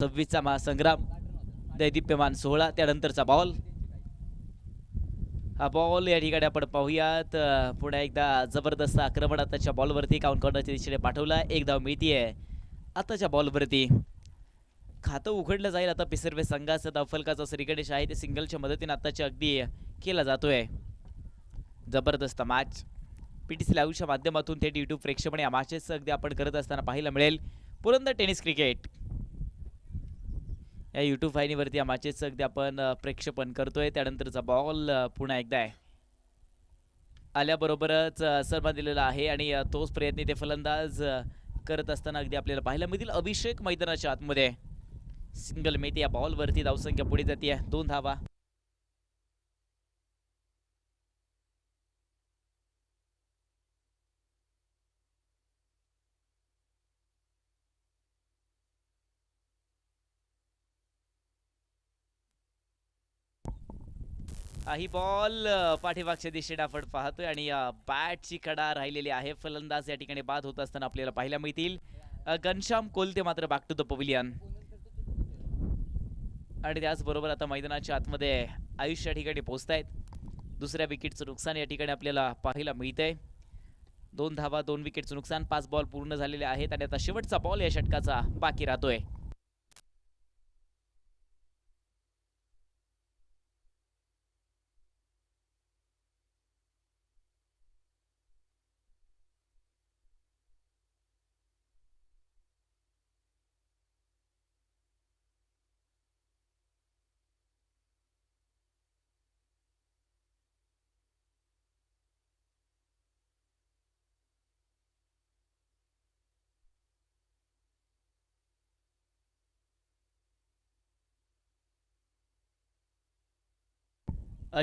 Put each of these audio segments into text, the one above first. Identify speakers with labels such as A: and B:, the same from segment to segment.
A: 26चा महासंग्राम दैदिप्यमान 16 त्यानंतरचा बॉल. हा बॉल या ठिकाणी आपण पाहूयात. पुन्हा एकदा जबरदस्त आक्रमण आताच्या बॉलवरती काउंट करण्याच्या दिशेने पाठवला. एक धाव मिळतीये आताच्या बॉलवरती. खातं उघडलं जाईल आता पिसर्वे संघाचं. धावफलकाचा श्रीगणेश आहे ते सिंगलच्या मदतीने आताच्या अगदी केला जातोय. जबरदस्त मॅच पीटीसी लाईव्हच्या माध्यमातून थेट यूट्यूब प्रेक्षेपणे या मॅचेस अगदी आपण करत असताना पाहायला मिळेल. पुरंदर टेनिस क्रिकेट या यूट्यूब वाहिनीवरती या मॅचेस अगदी आपण प्रेक्षेपण करतोय. त्यानंतरचा बॉल पुन्हा एकदा आहे आल्याबरोबरच सन्मान दिलेला आहे आणि तोच प्रयत्न ते फलंदाज करत असताना अगदी आपल्याला पाहायला मिळतील. अभिषेक मैदानाच्या आतमध्ये सिंगल मिळते या बॉलवरती. धावसंख्या पुढे जाते 2 धावा. ही बॉल पाठीमागच्या दिशेने आपण पाहतोय आणि बॅटची कडा राहिलेली आहे. फलंदाज या ठिकाणी बाद होत असताना आपल्याला पाहायला मिळतील. घनश्याम कोलते मात्र बॅक टू द पवेलियन. आणि त्याचबरोबर आता मैदानाच्या आतमध्ये आयुष या ठिकाणी पोहोचतायत. दुसऱ्या विकेटचं नुकसान या ठिकाणी आपल्याला पाहायला मिळतंय. 2 धावा 2 विकेटचं नुकसान. 5 बॉल पूर्ण झालेले आहेत आणि आता शेवटचा बॉल या षटकाचा बाकी राहतोय.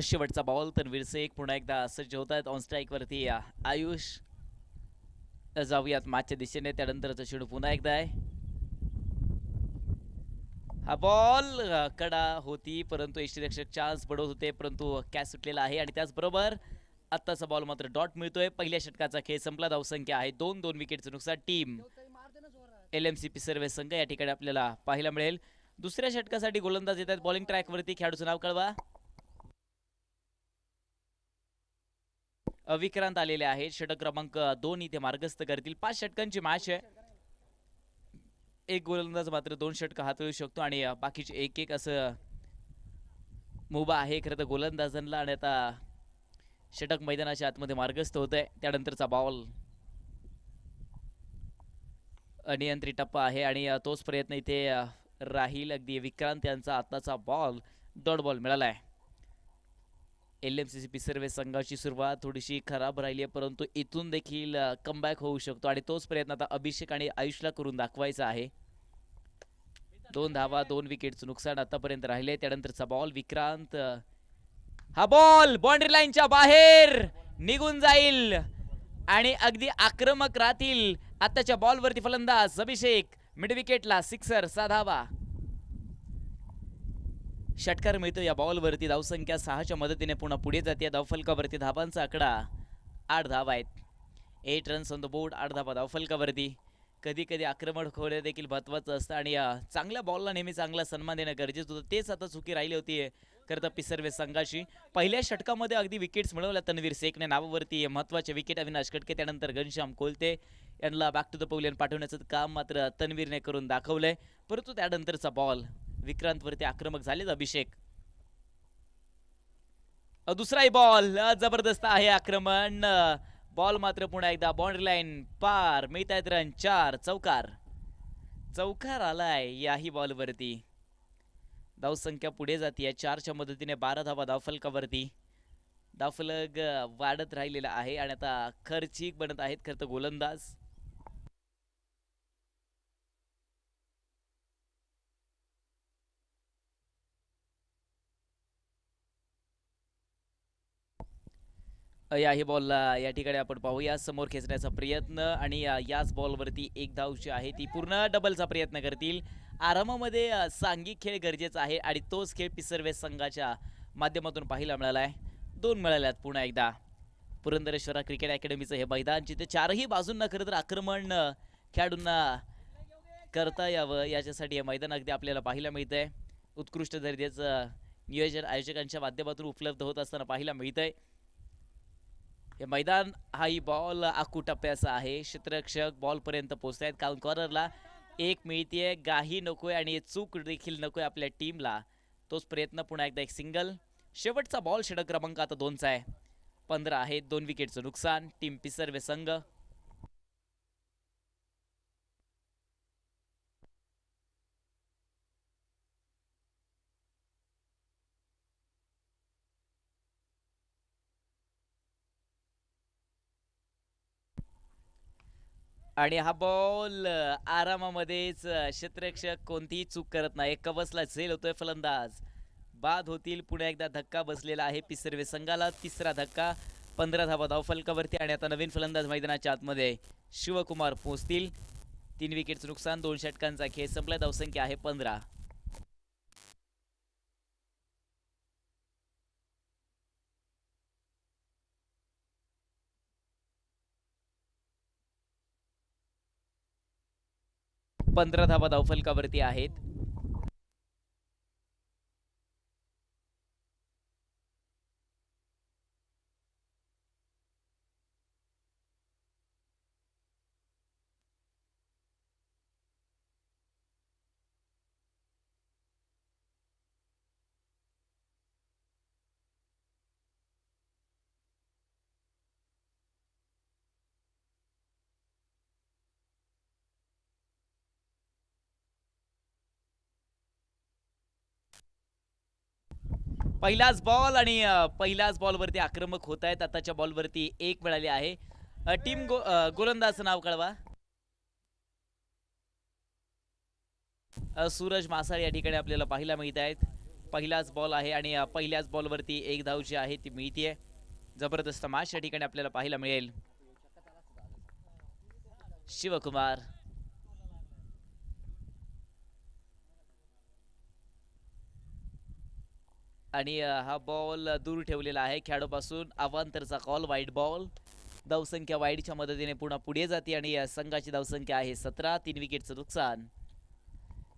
A: शेवटचा बॉल. तन्वीर शेख पुन्हा एकदा सज्ज होत आहेत ऑन स्ट्राईक वरती. आयुष जाऊयात मॅचच्या दिशेने. त्यानंतरचा चेंडू पुन्हा एकदा आहे. हा बॉल कडा होती परंतु यष्टीरक्षक चान्स बडवत होते परंतु कॅच सुटलेला आहे. आणि त्याचबरोबर आत्ताचा बॉल मात्र डॉट मिळतोय. पहिल्या षटकाचा खेळ संपला. धावसंख्या आहे 2 विकेटचं नुकसान. टीम LMC पिसर्वे संघ या ठिकाणी आपल्याला पाहायला मिळेल. दुसऱ्या षटकासाठी गोलंदाज येतात बॉलिंग ट्रॅक वरती. खेळाडूचं नाव कळवा. विक्रांत आलेले आहेत. षटक क्रमांक 2 इथे मार्गस्थ करतील. 5 षटकांची मॅच आहे. एक गोलंदाज मात्र 2 षटक हाताळू शकतो आणि बाकीचे एक एक असं मुभा आहे खरं तर गोलंदाजांना. आणि आता षटक मैदानाच्या आतमध्ये मार्गस्थ होत आहे. त्यानंतरचा बॉल अनियंत्रित टप्पा आहे आणि तोच प्रयत्न इथे राहील. अगदी विक्रांत यांचा आताचा बॉल डॉट बॉल मिळाला आहे. LMC पिसर्वे संघाची सुरुवात थोडीशी खराब राहिली आहे परंतु इथून देखील कमबॅक होऊ शकतो आणि तोच प्रयत्न आता अभिषेक आणि आयुषला करून दाखवायचा आहे. 2 धावा 2 विकेटचं नुकसान आतापर्यंत राहिले. त्यानंतरचा बॉल विक्रांत. हा बॉल बाउंड्री लाईनच्या बाहेर निघून जाईल आणि अगदी आक्रमक राहतील आताच्या बॉलवरती फलंदाज अभिषेक. Mid विकेटला sixer. 6 धावा. षटकार मिळतो या बॉलवरती. धावसंख्या 6च्या मदतीने पुन्हा पुढे जाते. धावफलकावरती धावांचा आकडा 8 धावा आहेत. 8 रन्स ऑन द बोर्ड. 8 धावा धावफलकावरती. कधी कधी आक्रमण होणे देखील महत्वाचं असतं आणि चांगल्या बॉलला नेहमी चांगला सन्मान देणं गरजेचं होतं. तेच आता चुकी राहिली होती खरं तर पिसर्वे संघाची. पहिल्या षटकामध्ये अगदी विकेट्स मिळवल्या तन्वीर शेखने नावावरती. महत्वाचे विकेट अविनाश खटके त्यानंतर घनश्याम कोलते यांना बॅक टू द पवेलियन पाठवण्याचं काम मात्र तन्वीरने करून दाखवलंय. परंतु त्यानंतरचा बॉल विक्रांत वरती आक्रमक झालेच अभिषेक. दुसराही बॉल जबरदस्त आहे आक्रमण. बॉल मात्र पुन्हा एकदा बाउंड्री लाईन पार. मिळतायत रन 4. चौकार आलाय याही बॉलवरती. धावसंख्या पुढे जाते 4च्या मदतीने. 12 धावा धावफलकावरती. धावफलक वाढत राहिलेला आहे आणि आता खर्चिक बनत आहेत खरं तर गोलंदाज. याही बॉलला या ठिकाणी आपण पाहूया समोर खेचण्याचा प्रयत्न आणि याच बॉलवरती एक धाव जी आहे ती पूर्ण डबलचा प्रयत्न करतील. आरामामध्ये सांघिक खेळ गरजेचा आहे आणि तोच खेळ पिसर्वे संघाच्या माध्यमातून पाहायला मिळाला आहे. 2 मिळाल्यात पुन्हा एकदा. पुरंदरेश्वर क्रिकेट अकॅडमीचं हे मैदान जिथे 4ही बाजूंना खरं तर आक्रमण खेळाडूंना करता यावं याच्यासाठी हे मैदान अगदी आपल्याला पाहायला मिळतंय. उत्कृष्ट दर्जाचं नियोजन आयोजकांच्या माध्यमातून उपलब्ध होत असताना पाहायला मिळतंय. हे मैदान हाही बॉल आखू टप्प्याचा आहे. क्षेत्ररक्षक बॉल पर्यंत पोहोचतायत. काउंट कॉर्नरला एक मिळतीये. गाही नकोय आणि चूक देखील नकोय आपल्या टीमला. तोच प्रयत्न पुन्हा एकदा एक सिंगल. शेवटचा बॉल षटक क्रमांक आता 2चा आहे. 15 आहे. 2 विकेटचं नुकसान. टीम पिसर्वे संघ आणि हा बॉल आरामामध्येच क्षेत्ररक्षक कोणतीही चूक करत नाही. कवचला झेल होतोय फलंदाज. बाद होतील. पुन्हा एकदा धक्का बसलेला आहे पिसर्वे संघाला. तिसरा धक्का. 15 धावा धावफलकावरती आणि आता नवीन फलंदाज मैदानाच्या आतमध्ये शिवकुमार पोहोचतील. 3 विकेटचं नुकसान. 2 षटकांचा खेळ संपला. धावसंख्या आहे 15. पंधरा धावा धावफलकावरती आहेत. पहिलाच बॉल आणि पहिल्याच बॉलवरती आक्रमक होत आहेत. आताच्या बॉलवरती एक मिळाली आहे. टीम गोलंदाजचं नाव कळवा. सूरज मासाळ या ठिकाणी आपल्याला पाहायला मिळत आहेत. पहिलाच बॉल आहे आणि पहिल्याच बॉलवरती एक धाव जी आहे ती मिळतीये. जबरदस्त मॅच या ठिकाणी आपल्याला पाहायला मिळेल. शिवकुमार आणि हा बॉल दूर ठेवलेला आहे खेळाडूपासून. अवांतरचा कॉल. Wide ball. धावसंख्या वाईडच्या मदतीने पुन्हा पुढे जाते आणि संघाची धावसंख्या आहे 17. 3 विकेटचं नुकसान.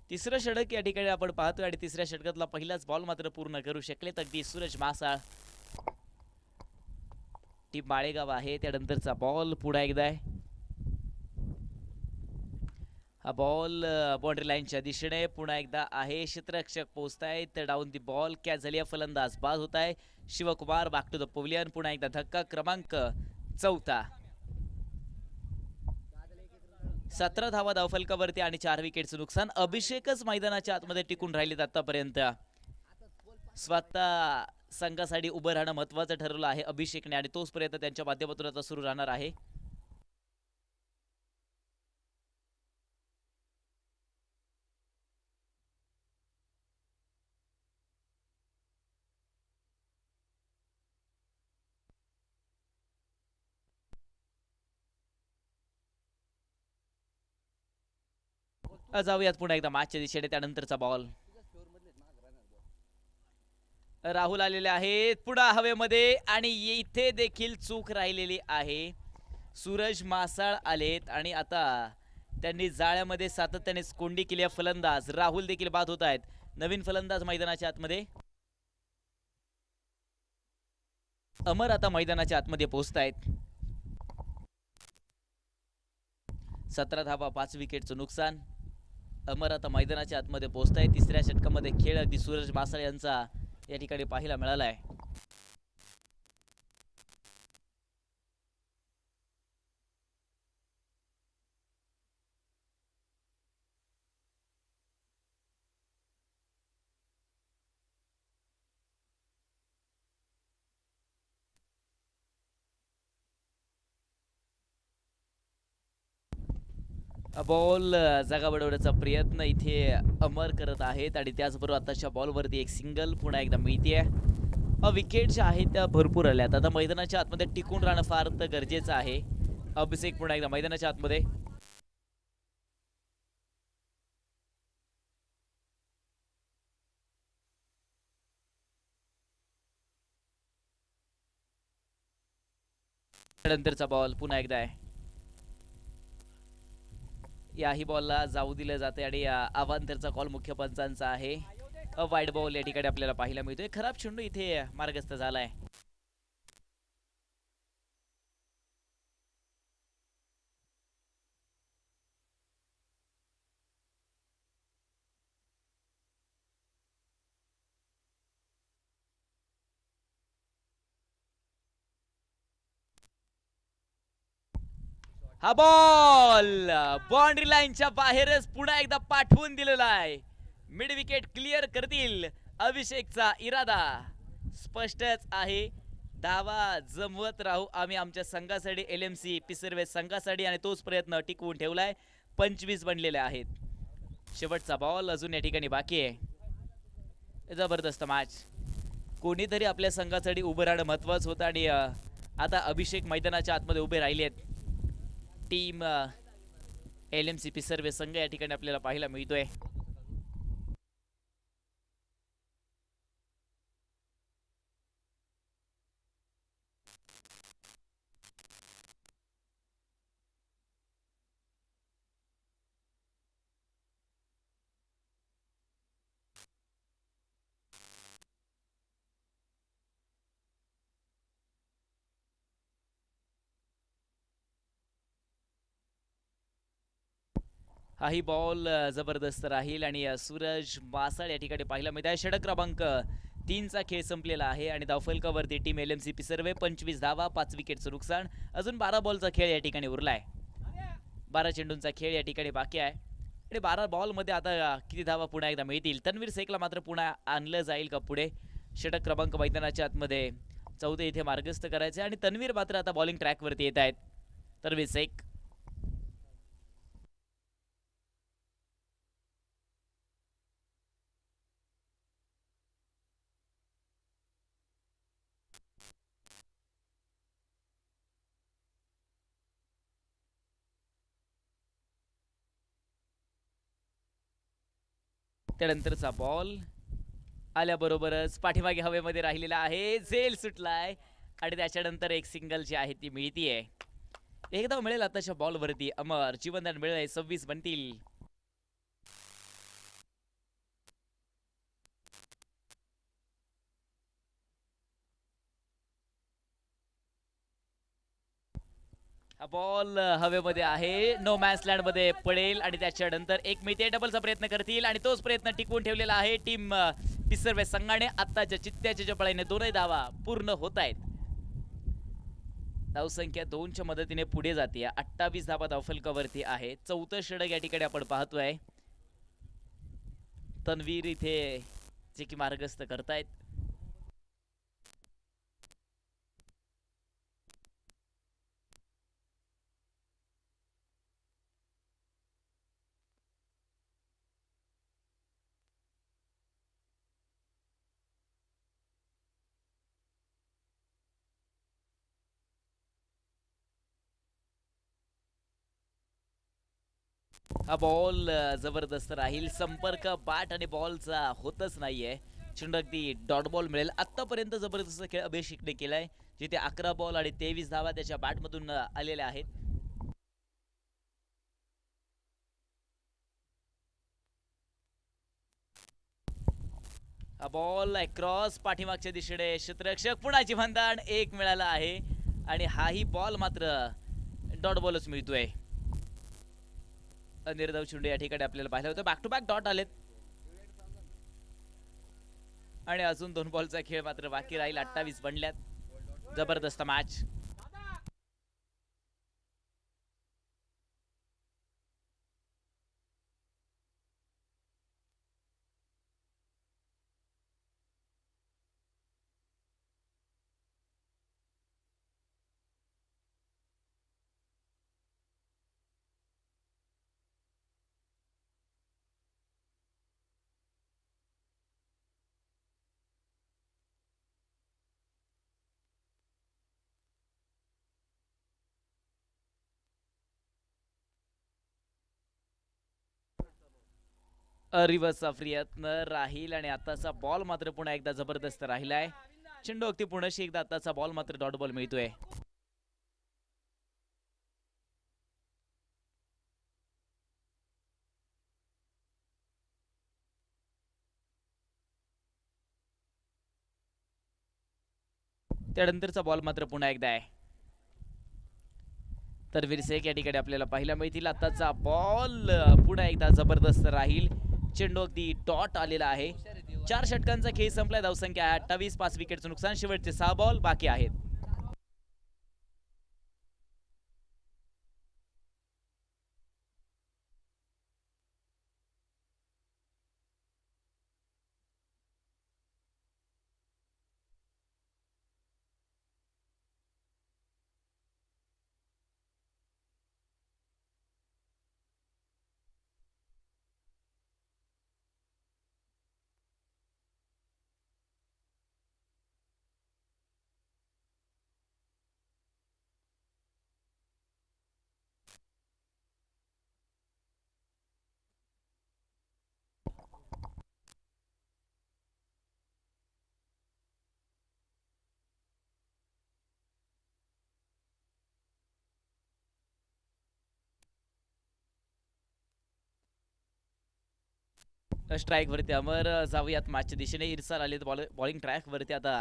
A: तिसरं षटक या ठिकाणी आपण पाहतोय आणि तिसऱ्या षटकातला पहिलाच बॉल मात्र पूर्ण करू शकलेत अगदी सूरज मासाळ. टीम माळेगाव आहे. त्यानंतरचा बॉल पुन्हा एकदा आहे. हा बॉल बाउंड्री लाईनच्या दिशेने पुन्हा एकदा आहे. क्षेत्ररक्षक पोहोचतायत. डाऊन दी बॉल कॅच झाली. फलंदाज बाद होत आहे. Shivkumar back to the pavilion. पुन्हा एकदा धक्का क्रमांक 4. 17 धावा धावफलकावरती आणि 4 विकेटचं नुकसान. अभिषेकच मैदानाच्या आतमध्ये टिकून राहिलेत आतापर्यंत. स्वतः संघासाठी उभं राहणं महत्वाचं ठरवलं आहे अभिषेकने आणि तोच प्रयत्न त्यांच्या माध्यमातून आता सुरू राहणार आहे. जाऊयात पुन्हा एकदा मॅचच्या दिशेने. त्यानंतरचा बॉल. राहुल आलेले आहेत पुन्हा हवेमध्ये आणि इथे देखील चूक राहिलेली आहे. सूरज मासाळ आलेत आणि आता त्यांनी जाळ्यामध्ये सातत्याने कोंडी केली आहे. फलंदाज राहुल देखील बाद होत आहेत. नवीन फलंदाज मैदानाच्या आतमध्ये. अमर आता मैदानाच्या आतमध्ये पोहोचतायत. 17 धावा 5 विकेटचं नुकसान. अमर आता मैदानाच्या आतमध्ये पोहोचतायत. तिसऱ्या षटकामध्ये खेळ अगदी सूरज मासाळ यांचा या ठिकाणी पाहायला मिळाला आहे. बॉल जागा बनवण्याचा प्रयत्न इथे अमर करत आहेत आणि त्याचबरोबर आताच्या बॉलवरती एक सिंगल पुन्हा एकदा मिळतीये. विकेट ज्या आहेत त्या भरपूर आल्यात. आता मैदानाच्या आतमध्ये टिकून राहणं फार गरजेचं आहे. अभिषेक पुन्हा एकदा मैदानाच्या आतमध्ये. नंतरचा बॉल पुन्हा एकदा आहे. याही बॉलला जाऊ दिलं जाते आणि अवांतरचा कॉल मुख्य पंचांचा आहे. वाईड बॉल या ठिकाणी आपल्याला पाहायला मिळतोय. खराब चेंडू इथे मार्गस्थ झालाय. हा बॉल बाउंड्री लाईनच्या बाहेरच पुन्हा एकदा पाठवून दिलेला आहे. मिड विकेट क्लिअर करतील अभिषेकचा इरादा स्पष्टच आहे. धावा जमवत राहू आम्ही आमच्या संघासाठी, LMC पिसर्वे संघासाठी, आणि तोच प्रयत्न टिकवून ठेवलाय. 25 बनलेले आहेत. शेवटचा बॉल अजून या ठिकाणी बाकी आहे. जबरदस्त मॅच. कोणीतरी आपल्या संघासाठी उभं राहणं महत्वाचं होतं आणि आता अभिषेक मैदानाच्या आतमध्ये उभे राहिले आहेत. टीम LMC पिसर्वे संघ या ठिकाणी आपल्याला पाहायला मिळतोय. हाही बॉल जबरदस्त राहील आणि सूरज मासाळ या ठिकाणी पाहायला मिळत आहे. षटक क्रमांक 3चा खेळ संपलेला आहे आणि धावफलकावरती टीम LMC पिसर्वे 25 धावा, 5 विकेटचं नुकसान. अजून 12 बॉलचा खेळ या ठिकाणी उरलाय. 12 चेंडूंचा खेळ या ठिकाणी बाकी आहे आणि 12 बॉलमध्ये आता किती धावा पुन्हा एकदा मिळतील. तन्वीर शेखला मात्र पुन्हा आणलं जाईल का पुढे? षटक क्रमांक मैदानाच्या आतमध्ये 14 इथे मार्गस्थ करायचे आणि तन्वीर मात्र आता बॉलिंग ट्रॅकवरती येत आहेत. तन्वीर शेख त्यानंतरचा बॉल आल्याबरोबरच पाठीमागे हवेमध्ये राहिलेला आहे. झेल सुटलाय आणि त्याच्यानंतर एक सिंगल जी आहे ती मिळतीये. एकदा मिळेल आताच्या बॉलवरती अमर. जीवनदान मिळेल. 26 बनतील. हा बॉल हवेमध्ये आहे. नो मॅन्स लँड मध्ये पडेल आणि त्याच्यानंतर एक मिळते. डबलचा प्रयत्न करतील आणि तोच प्रयत्न टिकवून ठेवलेला आहे टीम पिसर्वे संघाने. आत्ताच्या चित्त्याच्या जपळीने 2 धावा पूर्ण होत आहेत. धावसंख्या 2च्या मदतीने पुढे जाते. 28 धावा धावफलकावरती आहे. 4थं षटक या ठिकाणी आपण पाहतोय. तन्वीर इथे जे की मार्गस्थ करतायत. हा बॉल जबरदस्त राहील. संपर्क बॅट आणि बॉलचा होतच नाहीये. चेंडू अगदी डॉट बॉल मिळेल. आतापर्यंत जबरदस्त खेळ अभिषेकने केलाय, जिथे 11 बॉल आणि 23 धावा त्याच्या बॅटमधून आलेल्या आहेत. हा बॉल क्रॉस पाठीमागच्या दिशेने क्षेत्ररक्षक पुन्हा जीवनदान. एक मिळाला आहे आणि हाही बॉल मात्र डॉट बॉलच मिळतोय. निर्धाव चेंडू या ठिकाणी आपल्याला पाहिलं होतं. बॅक टू बॅक डॉट आलेत आणि अजून 2 बॉलचा खेळ मात्र बाकी राहील. 28 बनल्यात. जबरदस्त मॅच. रिव्हर्सचा प्रयत्न राहील आणि आताचा बॉल मात्र पुन्हा एकदा जबरदस्त राहिलाय. चेंडू अगदी पुन्हा एकदा आताचा बॉल मात्र डॉट बॉल मिळतोय. त्यानंतरचा बॉल मात्र पुन्हा एकदा आहे. तर विरसेक या ठिकाणी आपल्याला पाहायला मिळतील. आताचा बॉल पुन्हा एकदा जबरदस्त राहील. चेंडू अगदी डॉट आलेला आहे. 4 षटकांचा खेळ संपलाय. धावसंख्या 28. 5 विकेटचं नुकसान. शेवटचे 6 बॉल बाकी आहेत. स्ट्राईक वरती अमर. जाऊयात मॅचच्या दिशेने. इरसाल आले बॉलिंग ट्रॅक वरती. आता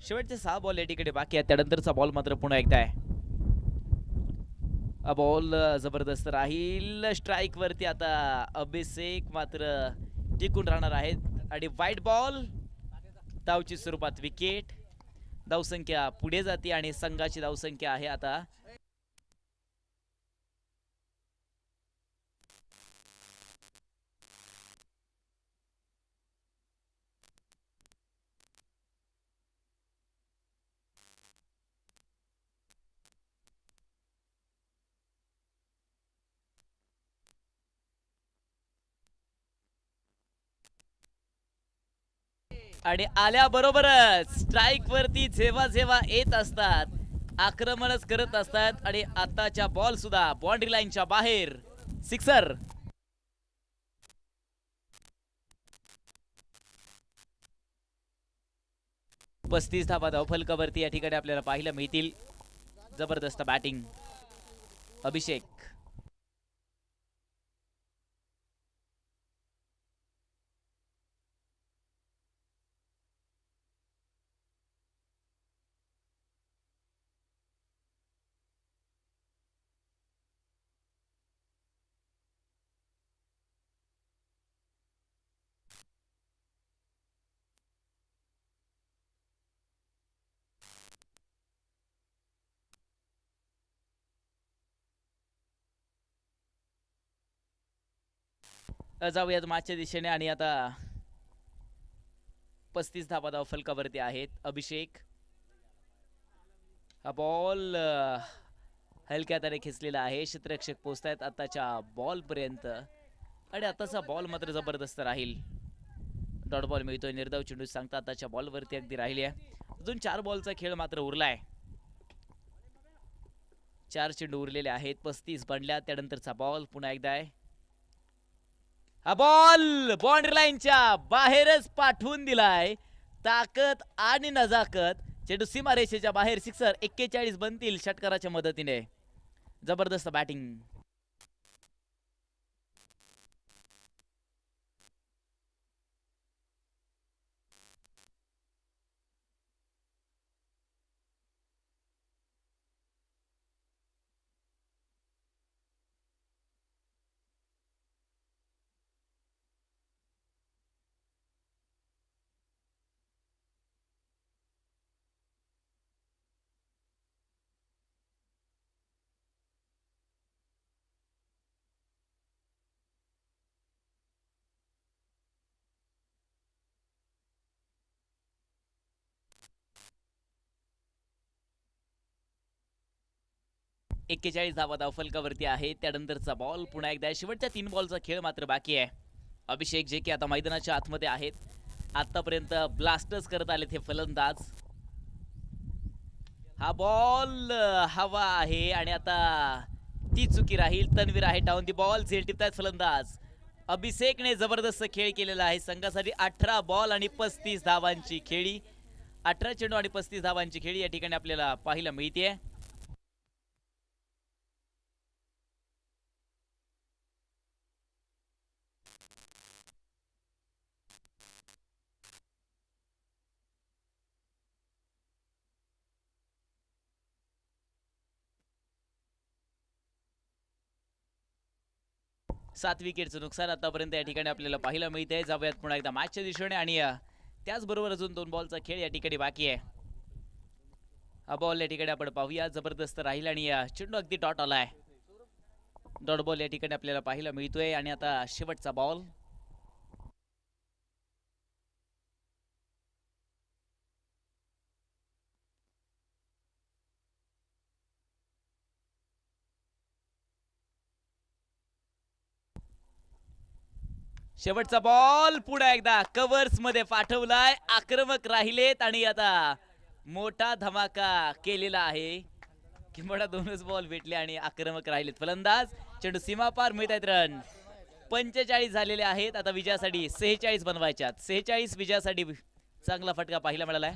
A: शेवटचे 6 बॉल या ठिकाणी बाकी आहेत. त्यानंतरचा बॉल मात्र पुन्हा एकदा आहे. बॉल जबरदस्त राहील. स्ट्राईक वरती आता अभिषेक मात्र टिकून राहणार आहेत आणि वाईट बॉल. धावची स्वरूपात विकेट. धावसंख्या पुढे जाते आणि संघाची धावसंख्या आहे आता आणि आल्याबरोबरच स्ट्राईक वरती जेव्हा जेव्हा येत असतात आक्रमणच करत असतात आणि आताच्या बॉल सुद्धा बाउंड्री लाईनच्या बाहेर. सिक्सर. पस्तीस धावा धावफलकावरती या ठिकाणी आपल्याला पाहायला मिळतील. जबरदस्त बॅटिंग अभिषेक. जाऊयात मागच्या दिशेने आणि आता 35 धावा धावफलकावरती आहेत. अभिषेक. हा बॉल हलक्या तऱ्हे खेचलेला आहे. क्षेत्ररक्षक पोहोचतायत आताच्या बॉल पर्यंत आणि आताचा बॉल मात्र जबरदस्त राहील. डॉट बॉल मिळतोय. निर्धाव चेंडू सांगता आताच्या बॉल वरती अगदी राहिली आहे. अजून 4 बॉलचा खेळ मात्र उरलाय. 4 चेंडू उरलेले आहेत. 35 बनल्या. त्यानंतरचा बॉल पुन्हा एकदा आहे. हा बॉल बाउंड्री लाईनच्या बाहेरच पाठवून दिलाय. ताकद आणि नजाकत. चेंडू सीमारेषेच्या बाहेर. सिक्सर. 41 बनतील षटकाराच्या मदतीने. जबरदस्त बॅटिंग. एक्केचाळीस धावा धावफलकावरती आहे. त्यानंतरचा बॉल पुन्हा एकदा. शेवटच्या 3 बॉलचा खेळ मात्र बाकी आहे. अभिषेक जे की आता मैदानाच्या आतमध्ये आहेत. आतापर्यंत ब्लास्टर्स करत आले ते फलंदाज. हा बॉल हवा आहे आणि आता ती चुकी राहील. तन्वीर आहे डाऊन दी बॉल. झेल टिपतायत फलंदाज. अभिषेकने जबरदस्त खेळ केलेला आहे संघासाठी. 18 बॉल आणि 35 धावांची खेळी. 18 चेंडू आणि 35 धावांची खेळी या ठिकाणी आपल्याला पाहायला मिळते. 7 विकेटचं नुकसान आतापर्यंत या ठिकाणी आपल्याला पाहायला मिळते. जाऊयात पुन्हा एकदा मॅचच्या दिशेने आणि त्याचबरोबर अजून 2 बॉलचा खेळ या ठिकाणी बाकी आहे. हा बॉल या ठिकाणी आपण पाहूया, जबरदस्त राहील आणि चेंडू अगदी डॉट आलाय. डॉट बॉल या ठिकाणी आपल्याला पाहायला मिळतोय आणि आता शेवटचा बॉल. शेवटचा बॉल पुन्हा एकदा कव्हर्स मध्ये पाठवलाय. आक्रमक राहिलेत आणि आता मोठा धमाका केलेला आहे. किंबहुना 2च बॉल भेटले आणि आक्रमक राहिलेत फलंदाज. चेंडू सीमापार मिळत आहेत रन. 45 झालेले आहेत. आता विजयासाठी 46 बनवायच्यात. 46 विजयासाठी चांगला फटका पाहायला मिळालाय.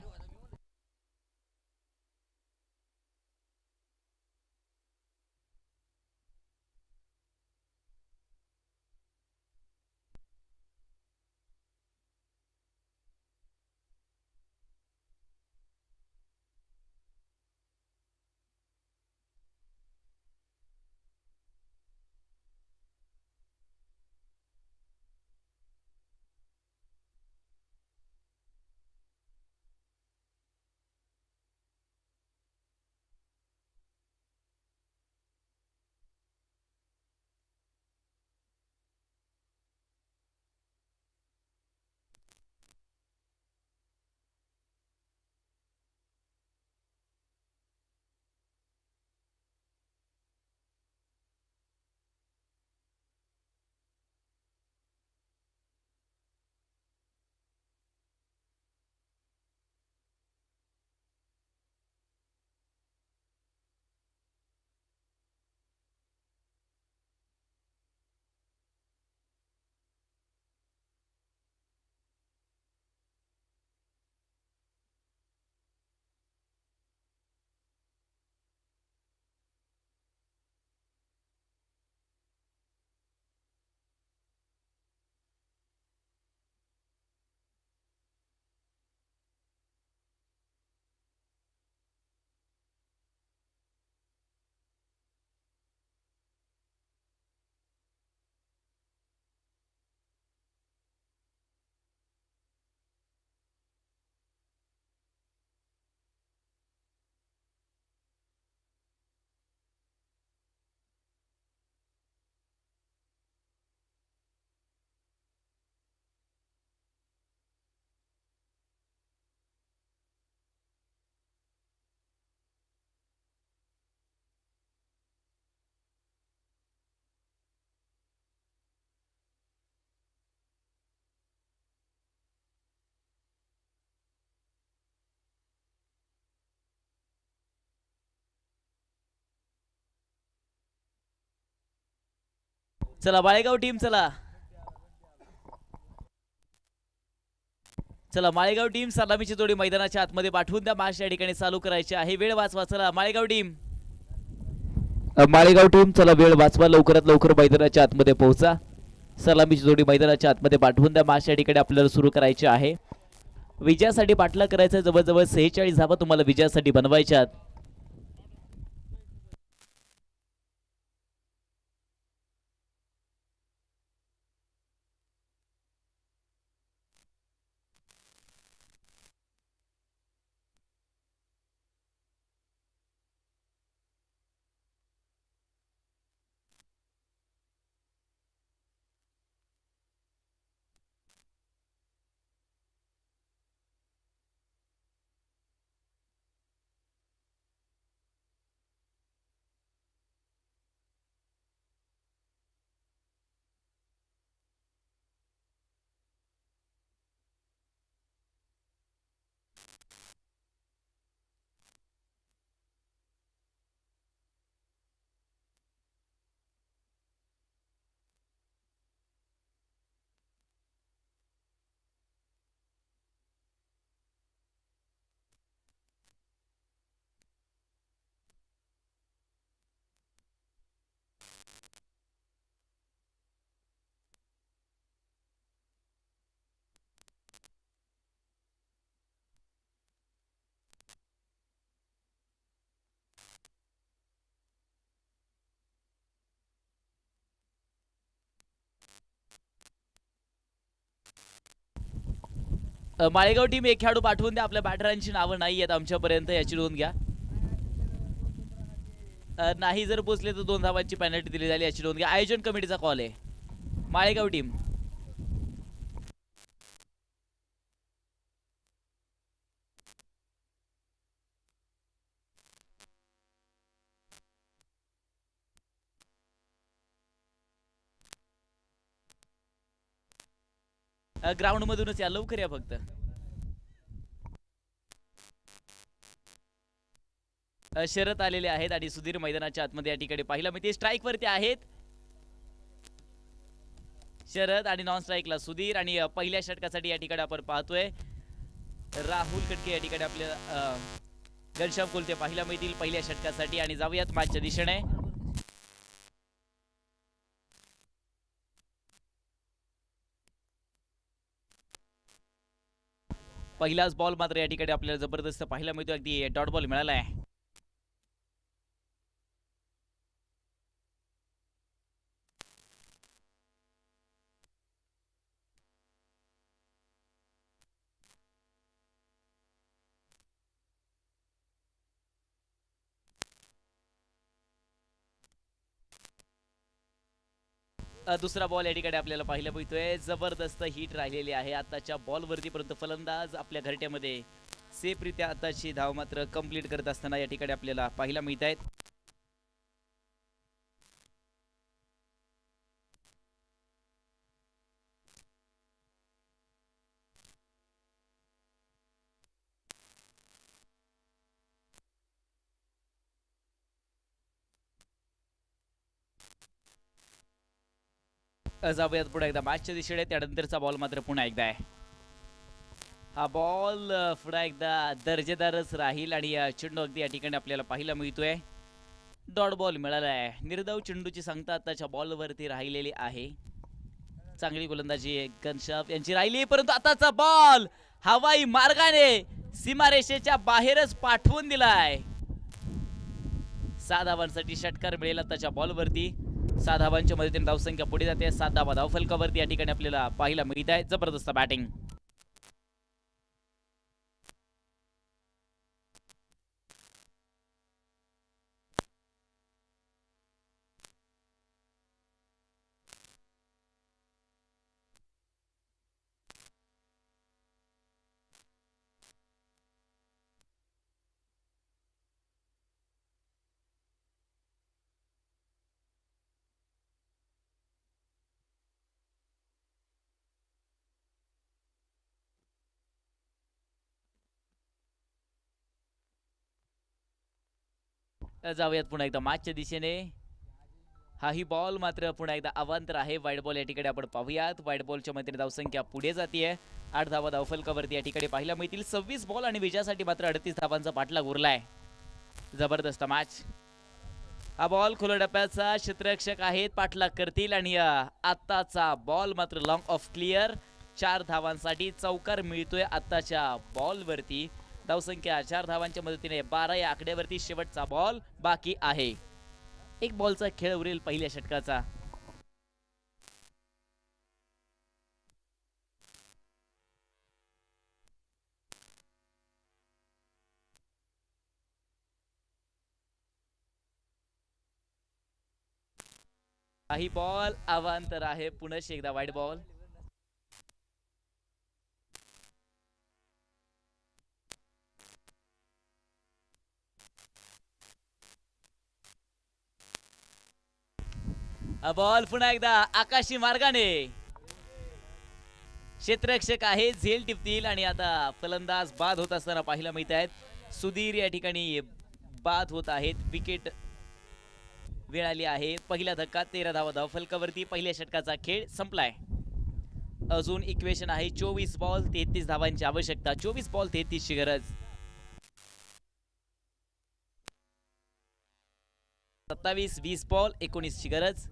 A: चला माळेगाव टीम, चला चला माळेगाव टीम, सलामीची जोडी मैदानाच्या आतमध्ये पाठवून द्या. मॅच या ठिकाणी चालू करायची आहे. वेळ वाचवा. चला माळेगाव टीम, माळेगाव टीम चला वेळ वाचवा. लवकरात लवकर मैदानाच्या आतमध्ये पोहोचा. सलामीची जोडी मैदानाच्या आतमध्ये पाठवून द्या. मॅच या ठिकाणी आपल्याला सुरू करायची आहे. विजयासाठी पाठला करायचा. जवळजवळ 46 धावा तुम्हाला विजयासाठी बनवायच्यात. माळेगाव टीम एक खेळाडू पाठवून द्या. आपल्या बॅटरांची नावं नाही आहेत आमच्यापर्यंत, याची नोंद घ्या. नाही जर पोचले तर 2 धावांची पेनल्टी दिली जाईल, याची नोंद घ्या. आयोजन कमिटीचा कॉल आहे. माळेगाव टीम ग्राउंड मधूनच या, लवकर या फक्त. शरद आलेले आहेत आणि सुधीर मैदानाच्या आतमध्ये या ठिकाणी पाहिलं मी ते स्ट्राईक वरती आहेत. शरद आणि नॉन स्ट्राईकला सुधीर आणि पहिल्या षटकासाठी या ठिकाणी आपण पाहतोय राहुल कटके या ठिकाणी आपल्या घनश्याम कोलते पाहिला मिळतील पहिल्या षटकासाठी. आणि जाऊयात मॅचच्या दिशेने. पहिलाच बॉल मात्र या ठिकाणी आपल्याला जबरदस्त पाहायला मिळतो, अगदी डॉट बॉल मिळाला आहे. दुसरा बॉल या ठिकाणी आपल्याला पाहायला मिळतोय, जबरदस्त हिट राहिलेली आहे आताच्या बॉल वरती, परंतु फलंदाज आपल्या घरट्यामध्ये सेफरित्या आताची धाव मात्र कंप्लीट करत असताना या ठिकाणी आपल्याला पाहायला मिळत आहेत. जाऊयात पुन्हा एकदा मॅचच्या दिशेने. त्यानंतरचा बॉल मात्र पुन्हा एकदा आहे. हा बॉल पुन्हा एकदा दर्जेदारच राहील आणि चेंडू अगदी या ठिकाणी आपल्याला पाहायला मिळतोय डॉट बॉल मिळाला आहे. निर्धाव चेंडूची सांगता आताच्या बॉल वरती राहिलेली आहे. चांगली गोलंदाजी घनश्याम यांची राहिली, परंतु आताचा बॉल हवाई मार्गाने सीमारेषेच्या बाहेरच पाठवून दिलाय. 6 धावांसाठी षटकार मिळेल आताच्या बॉल वरती. 6 धावांच्या मदतीने धावसंख्या पुढे जाते. 7 धावा धावफलकावरती या ठिकाणी आपल्याला पाहायला मिळत आहे. जबरदस्त बॅटिंग. जाऊयात पुन्हा एकदा मॅचच्या दिशेने. हाही बॉल मात्र पुन्हा एकदा अवांतर आहे. वाईट बॉल या ठिकाणी आपण पाहूयात. वाईट बॉलच्या मदतीने धावसंख्या पुढे जाते. 8 धावा धावफलकावरती या ठिकाणी पाहायला मिळतील. 26 बॉल आणि विजयासाठी मात्र 38 धावांचा पाठलाग उरलाय. जबरदस्त मॅच. हा बॉल खुल्या डप्प्याचा क्षेत्ररक्षक आहेत, पाठलाग करतील आणि आताचा बॉल मात्र लॉंग ऑफ क्लिअर. 4 धावांसाठी चौकार मिळतोय आताच्या बॉल वरती. धावसंख्या 4 धावांच्या मदतीने 12 या आकड्यावरती शेवटचा बॉल बाकी आहे. एक बॉलचा खेळ उरेल पहिल्या षटकाचा. काही बॉल अवांतर आहे. पुन्हा एकदा वाईट बॉल. बॉल पुन्हा एकदा आकाशी मार्गाने क्षेत्ररक्षक आहे, झेल टिपतील आणि आता फलंदाज बाद होत असताना पाहायला मिळत आहेत. सुधीर या ठिकाणी बाद होत आहेत. विकेट वेळ आली आहे. पहिला धक्का 13 धावा धावफलकावरती. पहिल्या षटकाचा खेळ संपलाय. अजून इक्वेशन आहे 24 बॉल 33 धावांची आवश्यकता. 24 बॉल 33 ची गरज. 27 20 बॉल 19 ची गरज.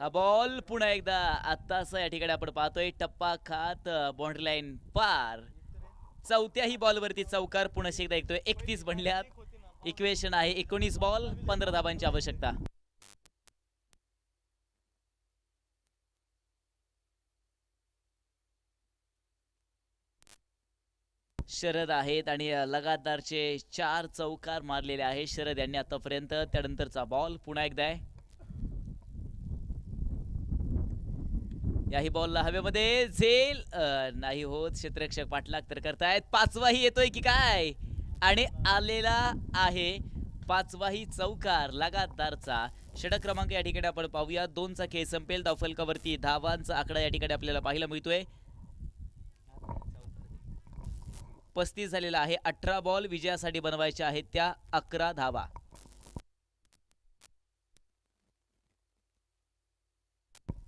A: हा बॉल पुन्हा एकदा आत्ताच या ठिकाणी आपण पाहतोय टप्पा खात बाउंड्री लाईन पार. चौथ्याही बॉलवरती चौकार पुन्हा एकदा ऐकतोय. 31 बनल्यात. इक्वेशन आहे 19 बॉल 15 धाबांची आवश्यकता. शरद आहेत आणि लगातारचे 4 चौकार मारलेले आहे शरद यांनी आतापर्यंत. त्यानंतरचा बॉल पुन्हा एकदा आहे. याही बॉलला हवेमध्ये झेल नाही होत. क्षेत्ररक्षक पाठलाग तर करतायत. पाचवाही येतोय की काय आणि आलेला आहे पाचवाही चौकार लगातारचा. षटक क्रमांक या ठिकाणी आपण पाहूया. 2चा खेळ संपेल. धावफलकावरती धावांचा आकडा या ठिकाणी आपल्याला पाहायला मिळतोय. 35 झालेला आहे. 18 बॉल विजयासाठी बनवायचे आहेत त्या 11 धावा.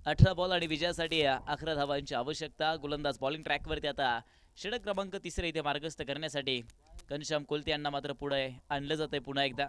A: 18 बॉल आणि विजयासाठी 11 धावांची आवश्यकता. गोलंदाज बॉलिंग ट्रॅकवरती आता षटक क्रमांक 3 इथे मार्गस्थ करण्यासाठी घनश्याम कोलते यांना मात्र पुढे आणलं जातंय पुन्हा एकदा.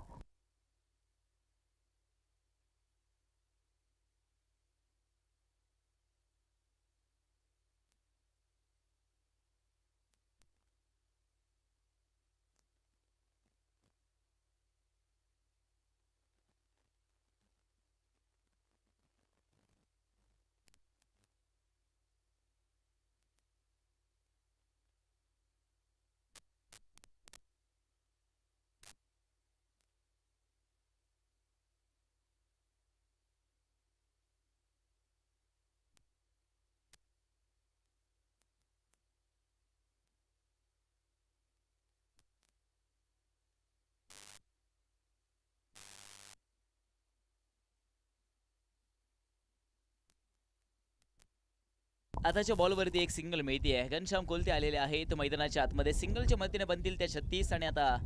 A: आताच्या बॉलवरती एक सिंगल मिळते आहे. घनश्याम कोलते आलेले आहेत मैदानाच्या आतमध्ये. सिंगलच्या मदतीने बनतील त्या 36 आणि आता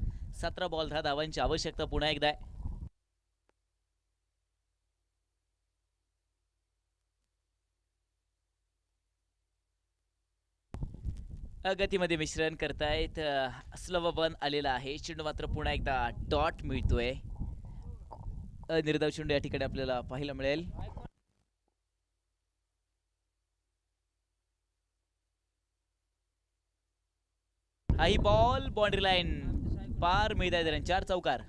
A: 17 बॉल 10 धावांची आवश्यकता पुन्हा एकदा आहे. गतीमध्ये मिश्रण करतायत. स्लो बन आलेला आहे. चेंडू मात्र पुन्हा एकदा डॉट मिळतोय. निर्धाव चेंडू या ठिकाणी आपल्याला पाहायला मिळेल. हाई बॉल बाउंड्री लाईन पार मिळत 4 चौकार.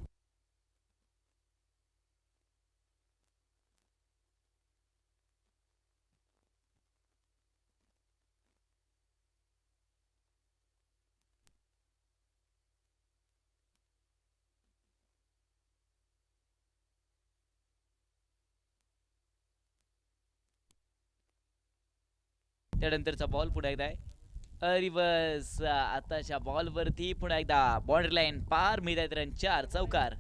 A: त्यानंतरचा बॉल पुन्हा एकदा आहे. रिवर्स आताच्या बॉलवरती पुन्हा एकदा बाउंड्री लाईन पार मिळत 4 चौकार.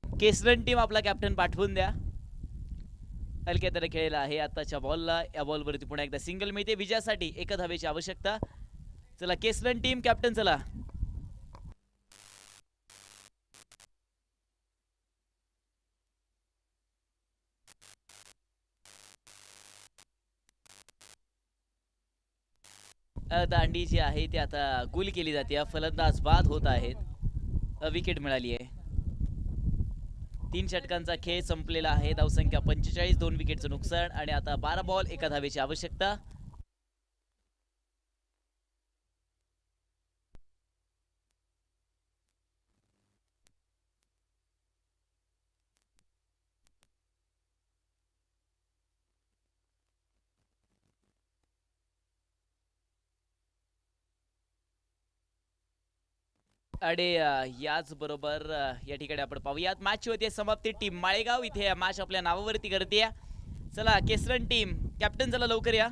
A: केसरन टीम आपला कॅप्टन पाठवून द्या. हलक्या तरी खेळला आहे आताच्या बॉलला. या बॉलवरती पुन्हा एकदा सिंगल मिळते. विजयासाठी 1 धावेची आवश्यकता. चला केसरन टीम कॅप्टन चला. दांडी जी आहे ती आता गुल केली जाते. फलंदाज बाद होत आहेत. विकेट मिळाली आहे. 3 षटकांचा खेळ संपलेला आहे. धावसंख्या 45. 2 विकेटचं नुकसान आणि आता 12 बॉल 1 धावेची आवश्यकता. अडे याच बरोबर या ठिकाणी आपण पाहूयात मॅच होते समाप्ती. टीम माळेगाव इथे मॅच आपल्या नावावरती करते. चला केसरन टीम कॅप्टन चला लवकर या.